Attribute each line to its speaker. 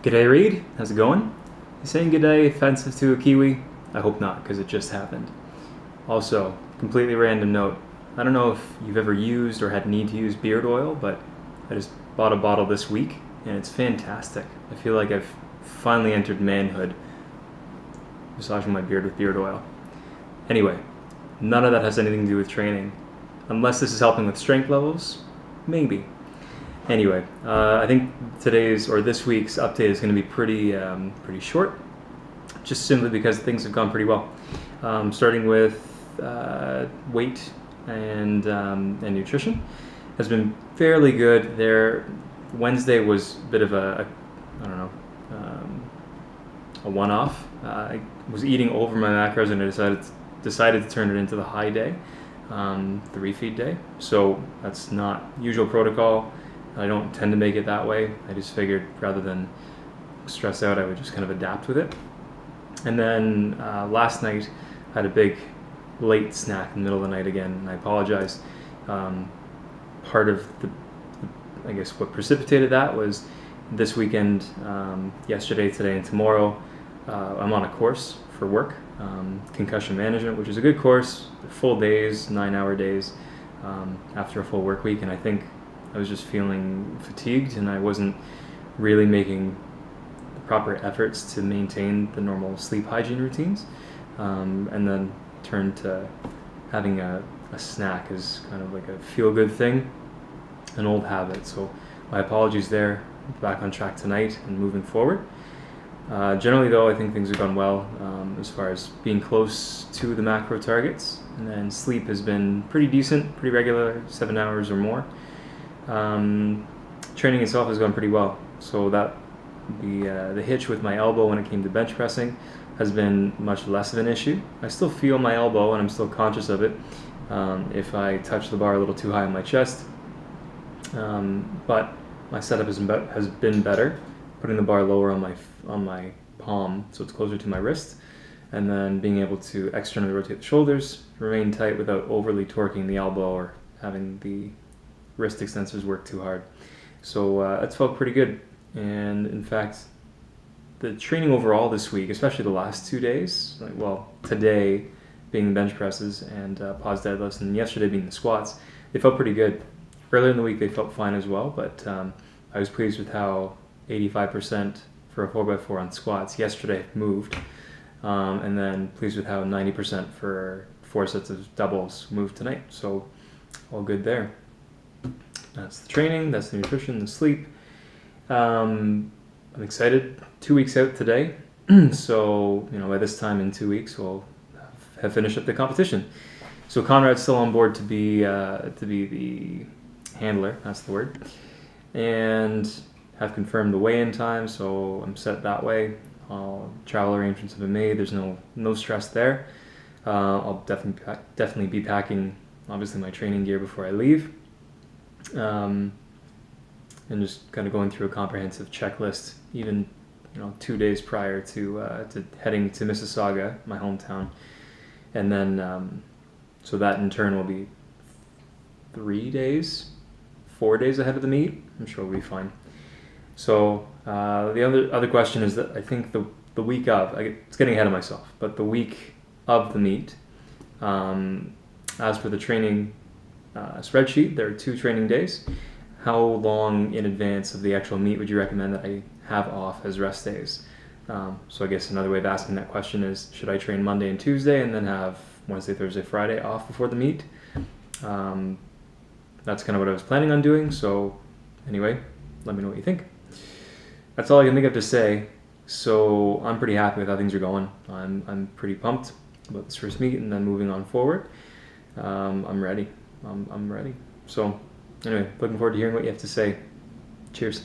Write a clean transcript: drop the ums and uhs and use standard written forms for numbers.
Speaker 1: G'day Reed, how's it going? You saying g'day offensive to a Kiwi? I hope not, because it just happened. Also, completely random note, I don't know if you've ever used or had need to use beard oil, but I just bought a bottle this week, and it's fantastic. I feel like I've finally entered manhood, massaging my beard with beard oil. Anyway, none of that has anything to do with training. Unless this is helping with strength levels, maybe. Anyway, I think this week's update is going to be pretty short, just simply because things have gone pretty well. Starting with weight and nutrition has been fairly good. Wednesday was a bit of a one-off. I was eating over my macros and I decided to turn it into the high day, the refeed day. So that's not usual protocol. I don't tend to make it that way. I just figured rather than stress out, I would just kind of adapt with it. And then last night, I had a big late snack in the middle of the night again, and I apologize. Part of I guess what precipitated that was this weekend, yesterday, today, and tomorrow, I'm on a course for work, concussion management, which is a good course, full days, 9-hour days, after a full work week, and I think I was just feeling fatigued and I wasn't really making the proper efforts to maintain the normal sleep hygiene routines, and then turned to having a snack as kind of like a feel-good thing, an old habit. So my apologies there. Back on track tonight and moving forward. Generally though, I think things have gone well as far as being close to the macro targets, and then sleep has been pretty decent, pretty regular, 7 hours or more. Training itself has gone pretty well. So that the hitch with my elbow when it came to bench pressing has been much less of an issue. I still feel my elbow and I'm still conscious of it if I touch the bar a little too high on my chest, but my setup has been better, putting the bar lower on my palm so it's closer to my wrist, and then being able to externally rotate the shoulders, remain tight without overly torquing the elbow or having the wrist extensors work too hard. So that's felt pretty good. And in fact, the training overall this week, especially the last 2 days, today being bench presses and pause deadlifts, and yesterday being the squats, they felt pretty good. Earlier in the week they felt fine as well, but I was pleased with how 85% for a 4x4 on squats yesterday moved, and then pleased with how 90% for 4 sets of doubles moved tonight. So all good there. That's the training, that's the nutrition, the sleep. I'm excited. 2 weeks out today, so by this time in 2 weeks we'll have finished up the competition. So Conrad's still on board to be the handler, that's the word, and have confirmed the weigh-in time, so I'm set that way. All travel arrangements have been made. There's no stress there. I'll definitely be packing obviously my training gear before I leave, and just kind of going through a comprehensive checklist, even 2 days prior to heading to Mississauga, my hometown, and then so that in turn will be 4 days ahead of the meet. I'm sure we'll be fine. So the other question is that I think the week of, it's getting ahead of myself, but the week of the meet, as for the training spreadsheet, there are 2 training days. How long in advance of the actual meet would you recommend that I have off as rest days? So I guess another way of asking that question is, should I train Monday and Tuesday and then have Wednesday, Thursday, Friday off before the meet? That's kind of what I was planning on doing. So anyway, let me know what you think. That's all I can think of to say. So I'm pretty happy with how things are going. I'm pretty pumped about this first meet and then moving on forward. I'm ready. I'm ready. So anyway, looking forward to hearing what you have to say. Cheers.